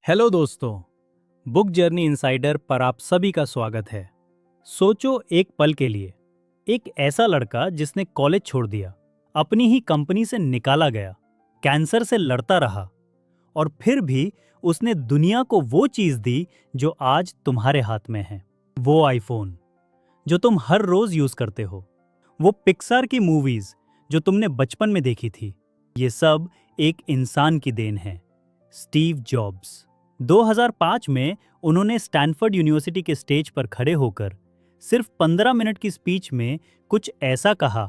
Hello दोस्तों, book journey insider पर आप सभी का स्वागत है। सोचो एक पल के लिए, एक ऐसा लड़का जिसने कॉलेज छोड़ दिया, अपनी ही कंपनी से निकाला गया, कैंसर से लड़ता रहा और फिर भी उसने दुनिया को वो चीज़ दी जो आज तुम्हारे हाथ में है। वो आईफोन जो तुम हर रोज यूज करते हो, वो पिक्सार की मूवीज जो तुमने बचपन में देखी थी, ये सब एक इंसान की देन है, स्टीव जॉब्स। 2005 में उन्होंने स्टैनफोर्ड यूनिवर्सिटी के स्टेज पर खड़े होकर सिर्फ 15 मिनट की स्पीच में कुछ ऐसा कहा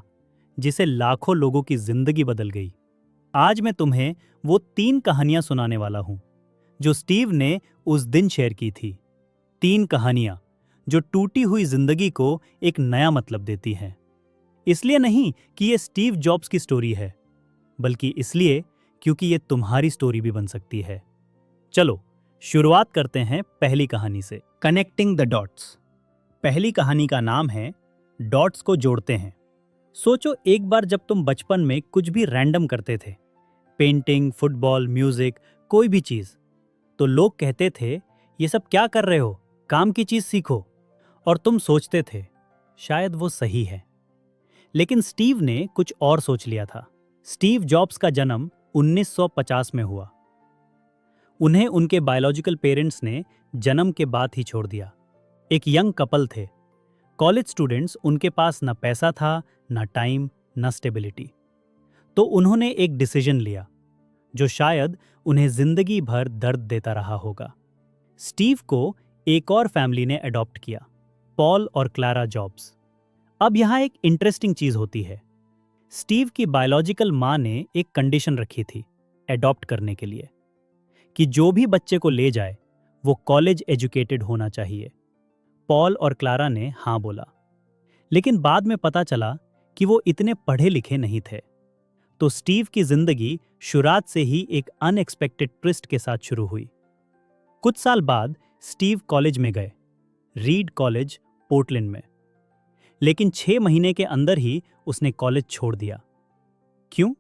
जिसे लाखों लोगों की जिंदगी बदल गई। आज मैं तुम्हें वो 3 कहानियां सुनाने वाला हूं जो स्टीव ने उस दिन शेयर की थी। 3 कहानियां जो टूटी हुई जिंदगी को एक नया मतलब देती हैं। इसलिए नहीं कि ये स्टीव जॉब्स की स्टोरी है, बल्कि इसलिए क्योंकि ये तुम्हारी स्टोरी भी बन सकती है। चलो शुरुआत करते हैं पहली कहानी से, कनेक्टिंग द डॉट्स। पहली कहानी का नाम है डॉट्स को जोड़ते हैं। सोचो एक बार जब तुम बचपन में कुछ भी रैंडम करते थे, पेंटिंग, फुटबॉल, म्यूजिक, कोई भी चीज, तो लोग कहते थे ये सब क्या कर रहे हो, काम की चीज सीखो। और तुम सोचते थे शायद वो सही है। लेकिन स्टीव ने कुछ और सोच लिया था। स्टीव जॉब्स का जन्म 1950 में हुआ। उन्हें उनके बायोलॉजिकल पेरेंट्स ने जन्म के बाद ही छोड़ दिया। एक यंग कपल थे, कॉलेज स्टूडेंट्स, उनके पास न पैसा था, न टाइम, न स्टेबिलिटी। तो उन्होंने एक डिसीजन लिया जो शायद उन्हें जिंदगी भर दर्द देता रहा होगा। स्टीव को एक और फैमिली ने अडॉप्ट किया, पॉल और क्लारा जॉब्स। अब यहाँ एक इंटरेस्टिंग चीज होती है। स्टीव की बायोलॉजिकल माँ ने एक कंडीशन रखी थी अडॉप्ट करने के लिए, कि जो भी बच्चे को ले जाए वो कॉलेज एजुकेटेड होना चाहिए। पॉल और क्लारा ने हाँ बोला, लेकिन बाद में पता चला कि वो इतने पढ़े लिखे नहीं थे। तो स्टीव की जिंदगी शुरुआत से ही एक अनएक्सपेक्टेड ट्विस्ट के साथ शुरू हुई। कुछ साल बाद स्टीव कॉलेज में गए, रीड कॉलेज, पोर्टलैंड में। लेकिन 6 महीने के अंदर ही उसने कॉलेज छोड़ दिया। क्यों?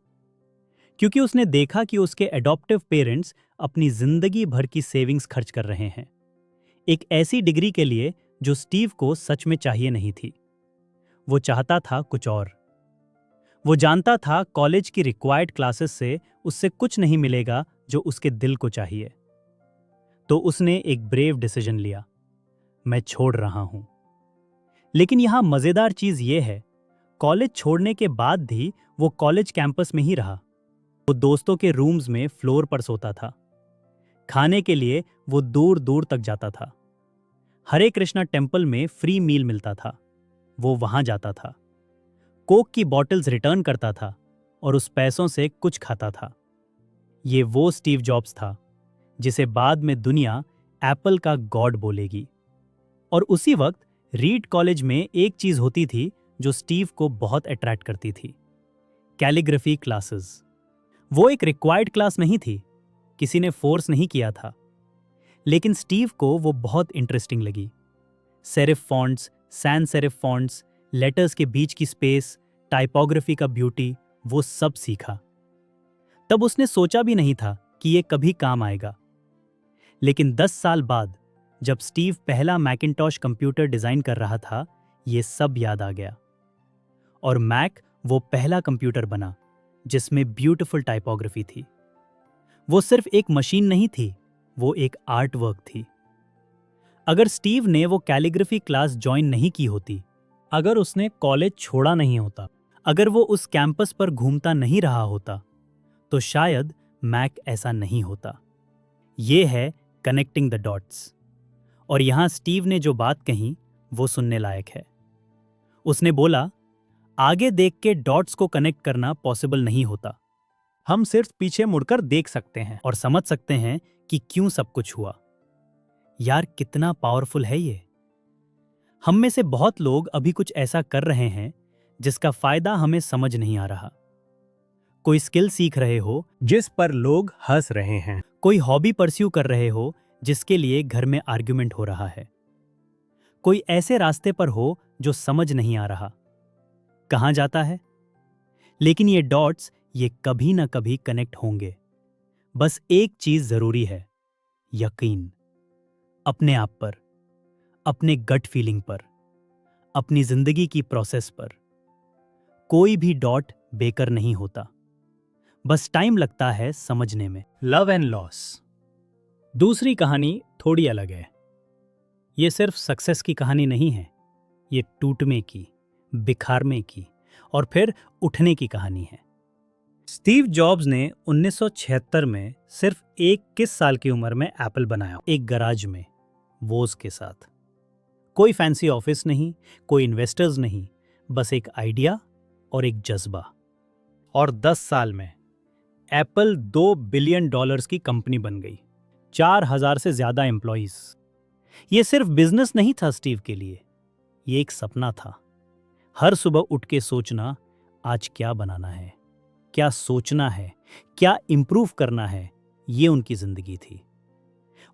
क्योंकि उसने देखा कि उसके एडॉप्टिव पेरेंट्स अपनी जिंदगी भर की सेविंग्स खर्च कर रहे हैं एक ऐसी डिग्री के लिए जो स्टीव को सच में चाहिए नहीं थी। वो चाहता था कुछ और। वो जानता था कॉलेज की रिक्वायर्ड क्लासेस से उससे कुछ नहीं मिलेगा जो उसके दिल को चाहिए। तो उसने एक ब्रेव डिसीजन लिया, मैं छोड़ रहा हूं। लेकिन यहां मजेदार चीज ये है, कॉलेज छोड़ने के बाद भी वो कॉलेज कैंपस में ही रहा। वो दोस्तों के रूम्स में फ्लोर पर सोता था। खाने के लिए वो दूर दूर तक जाता था। हरे कृष्णा टेम्पल में फ्री मील मिलता था, वो वहां जाता था। कोक की बॉटल्स रिटर्न करता था और उस पैसों से कुछ खाता था। ये वो स्टीव जॉब्स था जिसे बाद में दुनिया एप्पल का गॉड बोलेगी। और उसी वक्त रीड कॉलेज में एक चीज होती थी जो स्टीव को बहुत अट्रैक्ट करती थी, कैलीग्राफी क्लासेस। वो एक रिक्वायर्ड क्लास नहीं थी, किसी ने फोर्स नहीं किया था, लेकिन स्टीव को वो बहुत इंटरेस्टिंग लगी। Serif fonts, sans serif fonts, letters के बीच की स्पेस, टाइपोग्राफी का ब्यूटी, वो सब सीखा। तब उसने सोचा भी नहीं था कि ये कभी काम आएगा। लेकिन 10 साल बाद जब स्टीव पहला मैकिन्टॉश कंप्यूटर डिजाइन कर रहा था, ये सब याद आ गया। और मैक वो पहला कंप्यूटर बना जिसमें ब्यूटीफुल टाइपोग्राफी थी। वो सिर्फ एक मशीन नहीं थी, वो एक आर्ट वर्क थी। अगर स्टीव ने वो कैलीग्राफी क्लास ज्वाइन नहीं की होती, अगर उसने कॉलेज छोड़ा नहीं होता, अगर वो उस कैंपस पर घूमता नहीं रहा होता, तो शायद मैक ऐसा नहीं होता। ये है कनेक्टिंग द डॉट्स। और यहां स्टीव ने जो बात कही वो सुनने लायक है। उसने बोला, आगे देख के डॉट्स को कनेक्ट करना पॉसिबल नहीं होता। हम सिर्फ पीछे मुड़कर देख सकते हैं और समझ सकते हैं कि क्यों सब कुछ हुआ। यार कितना पावरफुल है ये। हम में से बहुत लोग अभी कुछ ऐसा कर रहे हैं जिसका फायदा हमें समझ नहीं आ रहा। कोई स्किल सीख रहे हो जिस पर लोग हंस रहे हैं, कोई हॉबी परस्यू कर रहे हो जिसके लिए घर में आर्ग्यूमेंट हो रहा है, कोई ऐसे रास्ते पर हो जो समझ नहीं आ रहा कहां जाता है। लेकिन ये डॉट्स, ये कभी ना कभी कनेक्ट होंगे। बस एक चीज जरूरी है, यकीन, अपने आप पर, अपने गट फीलिंग पर, अपनी जिंदगी की प्रोसेस पर। कोई भी डॉट बेकर नहीं होता, बस टाइम लगता है समझने में। Love and loss. दूसरी कहानी थोड़ी अलग है। ये सिर्फ सक्सेस की कहानी नहीं है, ये टूटने की, बिखारने की और फिर उठने की कहानी है। स्टीव जॉब्स ने 1976 में सिर्फ 21 साल की उम्र में एप्पल बनाया, एक गराज में, वोज के साथ। कोई फैंसी ऑफिस नहीं, कोई इन्वेस्टर्स नहीं, बस एक आइडिया और एक जज्बा। और 10 साल में एप्पल $2 बिलियन की कंपनी बन गई, 4000 से ज्यादा एम्प्लॉइज। ये सिर्फ बिजनेस नहीं था स्टीव के लिए, ये एक सपना था। हर सुबह उठ के सोचना, आज क्या बनाना है, क्या सोचना है, क्या इंप्रूव करना है, ये उनकी जिंदगी थी।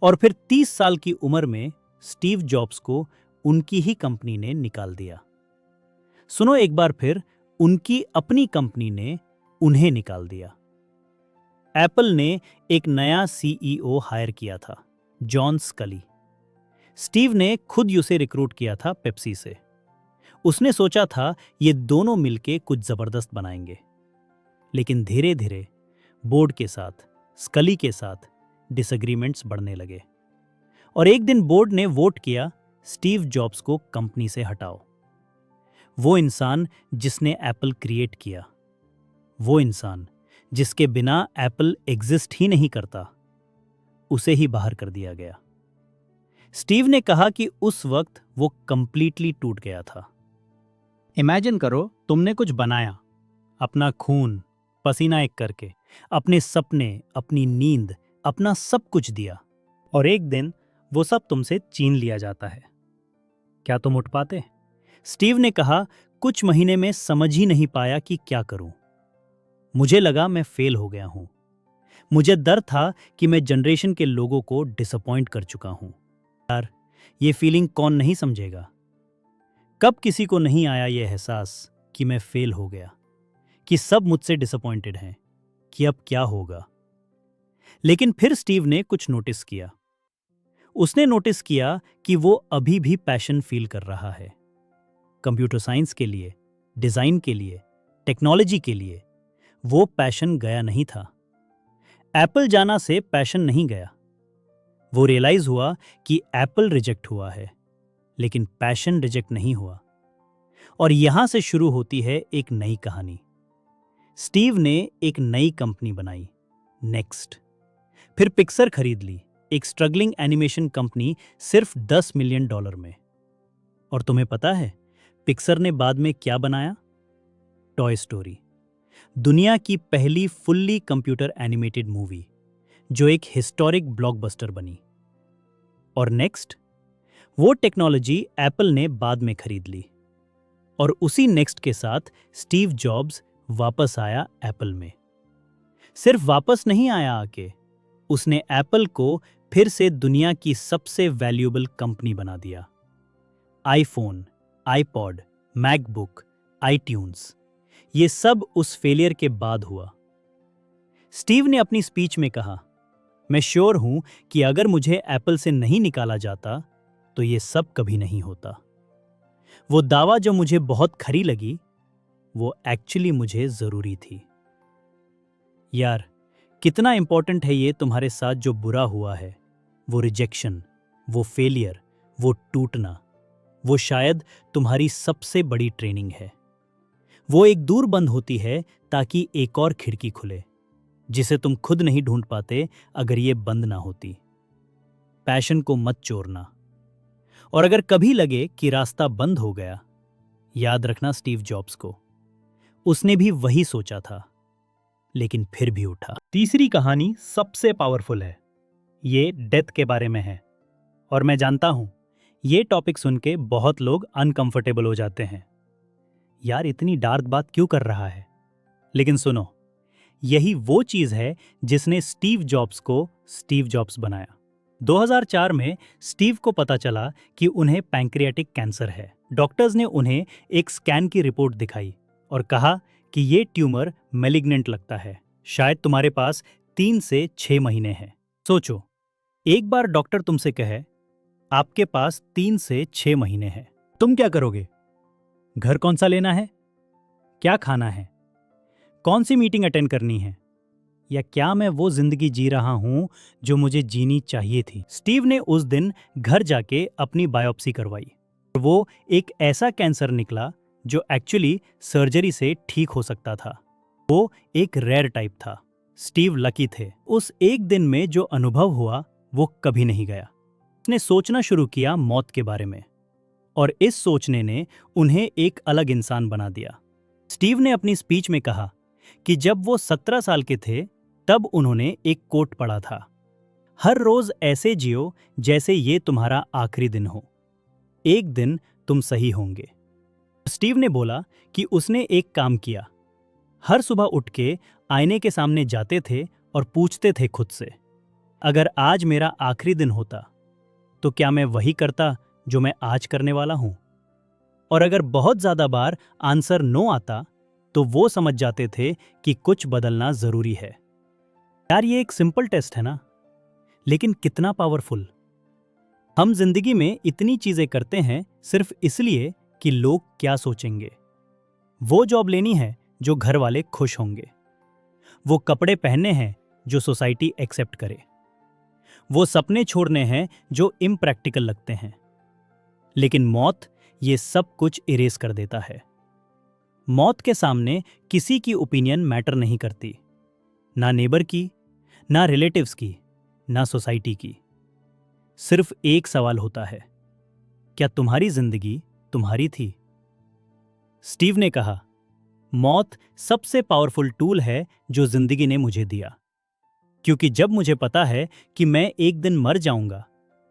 और फिर 30 साल की उम्र में स्टीव जॉब्स को उनकी ही कंपनी ने निकाल दिया। सुनो एक बार फिर, उनकी अपनी कंपनी ने उन्हें निकाल दिया। एप्पल ने एक नया सीईओ हायर किया था, जॉन स्कली। स्टीव ने खुद उसे रिक्रूट किया था पेप्सी से। उसने सोचा था ये दोनों मिलके कुछ जबरदस्त बनाएंगे। लेकिन धीरे धीरे बोर्ड के साथ, स्कली के साथ डिसएग्रीमेंट्स बढ़ने लगे और एक दिन बोर्ड ने वोट किया, स्टीव जॉब्स को कंपनी से हटाओ। वो इंसान जिसने एप्पल क्रिएट किया, वो इंसान जिसके बिना एप्पल एग्जिस्ट ही नहीं करता, उसे ही बाहर कर दिया गया। स्टीव ने कहा कि उस वक्त वो कंप्लीटली टूट गया था। इमेजिन करो, तुमने कुछ बनाया, अपना खून पसीना एक करके, अपने सपने, अपनी नींद, अपना सब कुछ दिया, और एक दिन वो सब तुमसे छीन लिया जाता है। क्या तुम उठ पाते? स्टीव ने कहा, कुछ महीने में समझ ही नहीं पाया कि क्या करूं। मुझे लगा मैं फेल हो गया हूं। मुझे डर था कि मैं जनरेशन के लोगों को डिसअपॉइंट कर चुका हूं। यार, ये फीलिंग कौन नहीं समझेगा? कब किसी को नहीं आया ये एहसास कि मैं फेल हो गया, कि सब मुझसे डिसअपॉइंटेड हैं, कि अब क्या होगा। लेकिन फिर स्टीव ने कुछ नोटिस किया। उसने नोटिस किया कि वो अभी भी पैशन फील कर रहा है, कंप्यूटर साइंस के लिए, डिजाइन के लिए, टेक्नोलॉजी के लिए। वो पैशन गया नहीं था। एप्पल जाना से पैशन नहीं गया। वो रियलाइज हुआ कि एप्पल रिजेक्ट हुआ है, लेकिन पैशन रिजेक्ट नहीं हुआ। और यहां से शुरू होती है एक नई कहानी। स्टीव ने एक नई कंपनी बनाई, नेक्स्ट। फिर पिक्सर खरीद ली, एक स्ट्रगलिंग एनिमेशन कंपनी, सिर्फ $10 मिलियन में। और तुम्हें पता है पिक्सर ने बाद में क्या बनाया? टॉय स्टोरी, दुनिया की पहली फुल्ली कंप्यूटर एनिमेटेड मूवी, जो एक हिस्टोरिक ब्लॉकबस्टर बनी। और नेक्स्ट, वो टेक्नोलॉजी एप्पल ने बाद में खरीद ली। और उसी नेक्स्ट के साथ स्टीव जॉब्स वापस आया एप्पल में। सिर्फ वापस नहीं आया आके, उसने एप्पल को फिर से दुनिया की सबसे वैल्यूएबल कंपनी बना दिया। आईफोन, आईपॉड, मैकबुक, आईट्यून्स, ये सब उस फेलियर के बाद हुआ। स्टीव ने अपनी स्पीच में कहा, मैं श्योर हूं कि अगर मुझे एप्पल से नहीं निकाला जाता तो ये सब कभी नहीं होता। वो दावा जो मुझे बहुत खरी लगी, वो एक्चुअली मुझे जरूरी थी। यार, कितना इंपॉर्टेंट है ये तुम्हारे साथ जो बुरा हुआ है, वो रिजेक्शन, वो फेलियर, वो टूटना, वो शायद तुम्हारी सबसे बड़ी ट्रेनिंग है। वो एक दूर बंद होती है ताकि एक और खिड़की खुले, जिसे तुम खुद नहीं ढूंढ पाते अगर ये बंद ना होती। पैशन को मत चोरना। और अगर कभी लगे कि रास्ता बंद हो गया, याद रखना स्टीव जॉब्स को। उसने भी वही सोचा था, लेकिन फिर भी उठा। तीसरी कहानी सबसे पावरफुल है। ये डेथ के बारे में है। और मैं जानता हूं, ये टॉपिक सुन के बहुत लोग अनकंफर्टेबल हो जाते हैं। यार, इतनी डार्क बात क्यों कर रहा है? लेकिन सुनो, यही वो चीज है जिसने स्टीव जॉब्स को स्टीव जॉब्स बनाया। 2004 में स्टीव को पता चला कि उन्हें पैंक्रियाटिक कैंसर है। डॉक्टर्स ने उन्हें एक स्कैन की रिपोर्ट दिखाई और कहा कि ये ट्यूमर मैलिग्नेंट लगता है, शायद तुम्हारे पास 3 से 6 महीने हैं। सोचो, एक बार डॉक्टर तुमसे कहे, आपके पास 3 से 6 महीने हैं, तुम क्या करोगे? घर कौन सा लेना है? क्या खाना है? कौन सी मीटिंग अटेंड करनी है? या क्या मैं वो जिंदगी जी रहा हूं जो मुझे जीनी चाहिए थी? स्टीव ने उस दिन घर जाके अपनी बायोप्सी करवाई। वो एक ऐसा कैंसर निकला जो एक्चुअली सर्जरी से ठीक हो सकता था। वो एक रेयर टाइप था। स्टीव लकी थे। उस एक दिन में जो अनुभव हुआ वो कभी नहीं गया। उसने सोचना शुरू किया मौत के बारे में, और इस सोचने ने उन्हें एक अलग इंसान बना दिया। स्टीव ने अपनी स्पीच में कहा कि जब वो 17 साल के थे तब उन्होंने एक कोट पढ़ा था, हर रोज ऐसे जियो जैसे ये तुम्हारा आखिरी दिन हो, एक दिन तुम सही होंगे। स्टीव ने बोला कि उसने एक काम किया, हर सुबह उठ के आईने के सामने जाते थे और पूछते थे खुद से, अगर आज मेरा आखिरी दिन होता तो क्या मैं वही करता जो मैं आज करने वाला हूं? और अगर बहुत ज्यादा बार आंसर नो आता तो वो समझ जाते थे कि कुछ बदलना जरूरी है। यार, ये एक सिंपल टेस्ट है ना, लेकिन कितना पावरफुल। हम जिंदगी में इतनी चीजें करते हैं सिर्फ इसलिए कि लोग क्या सोचेंगे। वो जॉब लेनी है जो घर वाले खुश होंगे, वो कपड़े पहनने हैं जो सोसाइटी एक्सेप्ट करे, वो सपने छोड़ने हैं जो इम्प्रैक्टिकल लगते हैं। लेकिन मौत ये सब कुछ इरेज कर देता है। मौत के सामने किसी की ओपिनियन मैटर नहीं करती, ना नेबर की, ना रिलेटिव्स की, ना सोसाइटी की। सिर्फ एक सवाल होता है, क्या तुम्हारी जिंदगी तुम्हारी थी? स्टीव ने कहा, मौत सबसे पावरफुल टूल है जो जिंदगी ने मुझे दिया, क्योंकि जब मुझे पता है कि मैं एक दिन मर जाऊंगा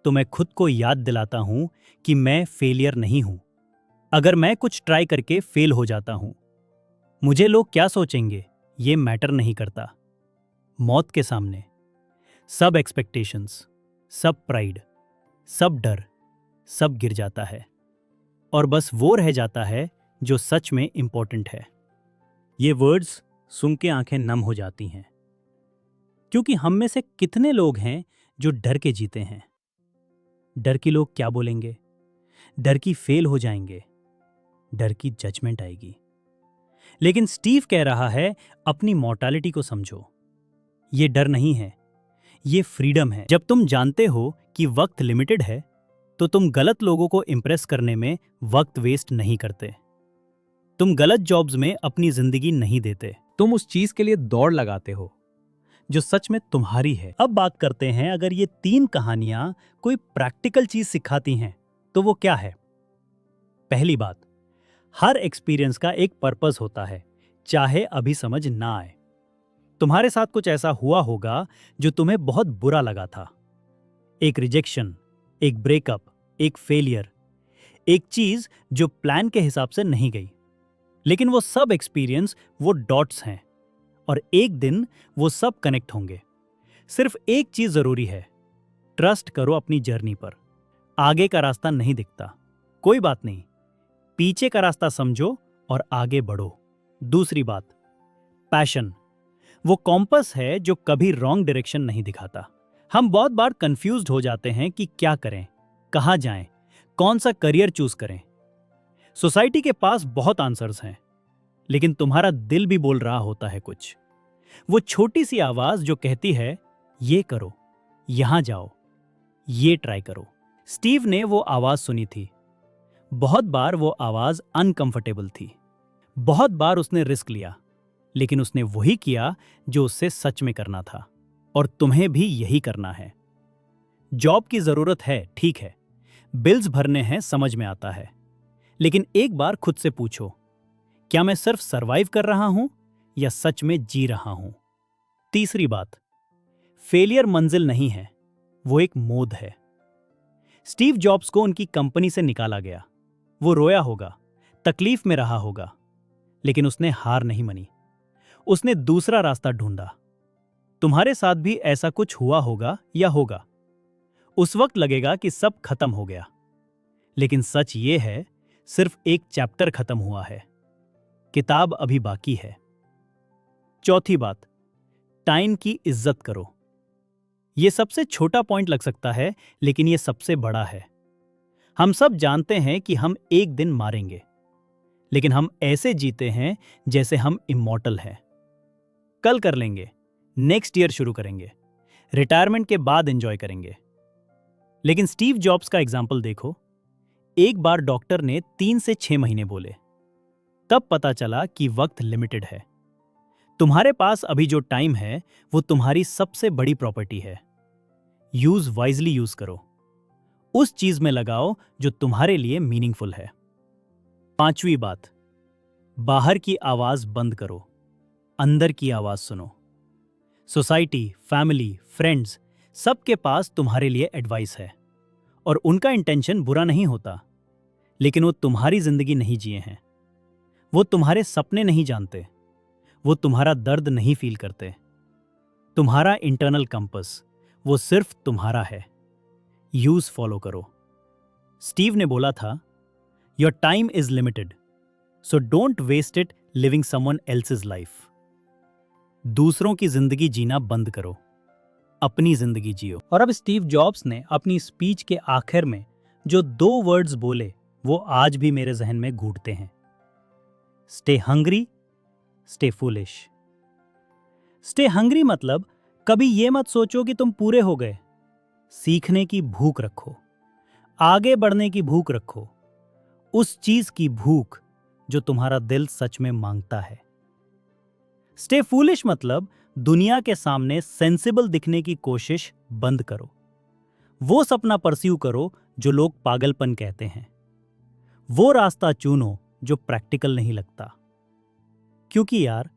तो मैं खुद को याद दिलाता हूं कि मैं फेलियर नहीं हूं। अगर मैं कुछ ट्राई करके फेल हो जाता हूं, मुझे लोग क्या सोचेंगे ये मैटर नहीं करता। मौत के सामने सब एक्सपेक्टेशंस, सब प्राइड, सब डर, सब गिर जाता है, और बस वो रह जाता है जो सच में इंपॉर्टेंट है। ये वर्ड्स सुन के आंखें नम हो जाती हैं, क्योंकि हम में से कितने लोग हैं जो डर के जीते हैं। डर की लोग क्या बोलेंगे, डर की फेल हो जाएंगे, डर की जजमेंट आएगी। लेकिन स्टीव कह रहा है, अपनी मॉर्टैलिटी को समझो। ये डर नहीं है, ये फ्रीडम है। जब तुम जानते हो कि वक्त लिमिटेड है तो तुम गलत लोगों को इंप्रेस करने में वक्त वेस्ट नहीं करते, तुम गलत जॉब्स में अपनी जिंदगी नहीं देते, तुम उस चीज के लिए दौड़ लगाते हो जो सच में तुम्हारी है। अब बात करते हैं, अगर ये 3 कहानियां कोई प्रैक्टिकल चीज सिखाती हैं तो वो क्या है? पहली बात, हर एक्सपीरियंस का एक पर्पस होता है, चाहे अभी समझ ना आए। तुम्हारे साथ कुछ ऐसा हुआ होगा जो तुम्हें बहुत बुरा लगा था, एक रिजेक्शन, एक ब्रेकअप, एक फेलियर, एक चीज जो प्लान के हिसाब से नहीं गई। लेकिन वो सब एक्सपीरियंस वो डॉट्स हैं, और एक दिन वो सब कनेक्ट होंगे। सिर्फ एक चीज जरूरी है, ट्रस्ट करो अपनी जर्नी पर। आगे का रास्ता नहीं दिखता, कोई बात नहीं, पीछे का रास्ता समझो और आगे बढ़ो। दूसरी बात, पैशन वो कॉम्पस है जो कभी रॉन्ग डायरेक्शन नहीं दिखाता। हम बहुत बार कंफ्यूज्ड हो जाते हैं कि क्या करें, कहां जाएं, कौन सा करियर चूज करें। सोसाइटी के पास बहुत आंसर्स हैं, लेकिन तुम्हारा दिल भी बोल रहा होता है कुछ। वो छोटी सी आवाज जो कहती है, ये करो, यहां जाओ, ये ट्राई करो। स्टीव ने वो आवाज सुनी थी। बहुत बार वो आवाज अनकंफर्टेबल थी, बहुत बार उसने रिस्क लिया, लेकिन उसने वही किया जो उससे सच में करना था। और तुम्हें भी यही करना है। जॉब की जरूरत है, ठीक है, बिल्स भरने हैं, समझ में आता है, लेकिन एक बार खुद से पूछो, क्या मैं सिर्फ सरवाइव कर रहा हूं या सच में जी रहा हूं? तीसरी बात, फेलियर मंजिल नहीं है, वो एक मोद है। स्टीव जॉब्स को उनकी कंपनी से निकाला गया, वो रोया होगा, तकलीफ में रहा होगा, लेकिन उसने हार नहीं मानी, उसने दूसरा रास्ता ढूंढा। तुम्हारे साथ भी ऐसा कुछ हुआ होगा या होगा। उस वक्त लगेगा कि सब खत्म हो गया, लेकिन सच ये है, सिर्फ एक चैप्टर खत्म हुआ है, किताब अभी बाकी है। चौथी बात, टाइम की इज्जत करो। ये सबसे छोटा पॉइंट लग सकता है, लेकिन ये सबसे बड़ा है। हम सब जानते हैं कि हम एक दिन मारेंगे, लेकिन हम ऐसे जीते हैं जैसे हम इमॉर्टल हैं। कल कर लेंगे, नेक्स्ट ईयर शुरू करेंगे, रिटायरमेंट के बाद एंजॉय करेंगे। लेकिन स्टीव जॉब्स का एग्जाम्पल देखो। एक बार डॉक्टर ने 3 से 6 महीने बोले, तब पता चला कि वक्त लिमिटेड है। तुम्हारे पास अभी जो टाइम है वो तुम्हारी सबसे बड़ी प्रॉपर्टी है। यूज वाइजली यूज करो। उस चीज में लगाओ जो तुम्हारे लिए मीनिंगफुल है। 5वीं बात, बाहर की आवाज बंद करो, अंदर की आवाज सुनो। सोसाइटी, फैमिली, फ्रेंड्स, सबके पास तुम्हारे लिए एडवाइस है और उनका इंटेंशन बुरा नहीं होता, लेकिन वो तुम्हारी जिंदगी नहीं जिए हैं। वो तुम्हारे सपने नहीं जानते, वो तुम्हारा दर्द नहीं फील करते। तुम्हारा इंटरनल कंपस वो सिर्फ तुम्हारा है। यूज फॉलो करो। स्टीव ने बोला था, your time is limited, so don't waste it living someone else's life. दूसरों की जिंदगी जीना बंद करो, अपनी जिंदगी जियो। और अब स्टीव जॉब्स ने अपनी स्पीच के आखिर में जो 2 वर्ड्स बोले वो आज भी मेरे जहन में घूटते हैं। Stay hungry, stay foolish. Stay hungry मतलब कभी ये मत सोचो कि तुम पूरे हो गए। सीखने की भूख रखो, आगे बढ़ने की भूख रखो, उस चीज की भूख जो तुम्हारा दिल सच में मांगता है। स्टे फूलिश मतलब दुनिया के सामने सेंसिबल दिखने की कोशिश बंद करो। वो सपना परस्यू करो जो लोग पागलपन कहते हैं। वो रास्ता चुनो जो प्रैक्टिकल नहीं लगता। क्योंकि यार,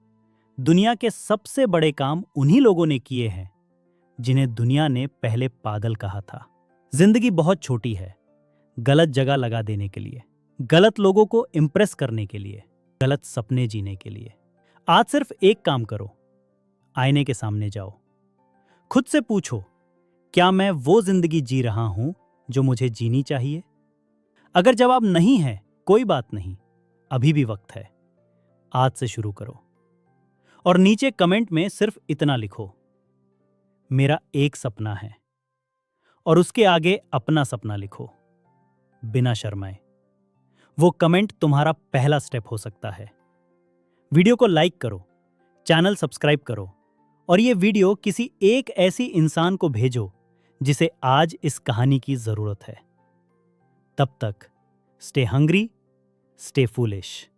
दुनिया के सबसे बड़े काम उन्हीं लोगों ने किए हैं जिन्हें दुनिया ने पहले पागल कहा था। जिंदगी बहुत छोटी है, गलत जगह लगा देने के लिए, गलत लोगों को इंप्रेस करने के लिए, गलत सपने जीने के लिए। आज सिर्फ एक काम करो, आईने के सामने जाओ, खुद से पूछो, क्या मैं वो जिंदगी जी रहा हूं जो मुझे जीनी चाहिए? अगर जवाब नहीं है, कोई बात नहीं, अभी भी वक्त है। आज से शुरू करो। और नीचे कमेंट में सिर्फ इतना लिखो, मेरा एक सपना है, और उसके आगे अपना सपना लिखो, बिना शर्माए। वो कमेंट तुम्हारा पहला स्टेप हो सकता है। वीडियो को लाइक करो, चैनल सब्सक्राइब करो, और ये वीडियो किसी एक ऐसी इंसान को भेजो जिसे आज इस कहानी की जरूरत है। तब तक स्टे हंग्री, स्टे फूलिश।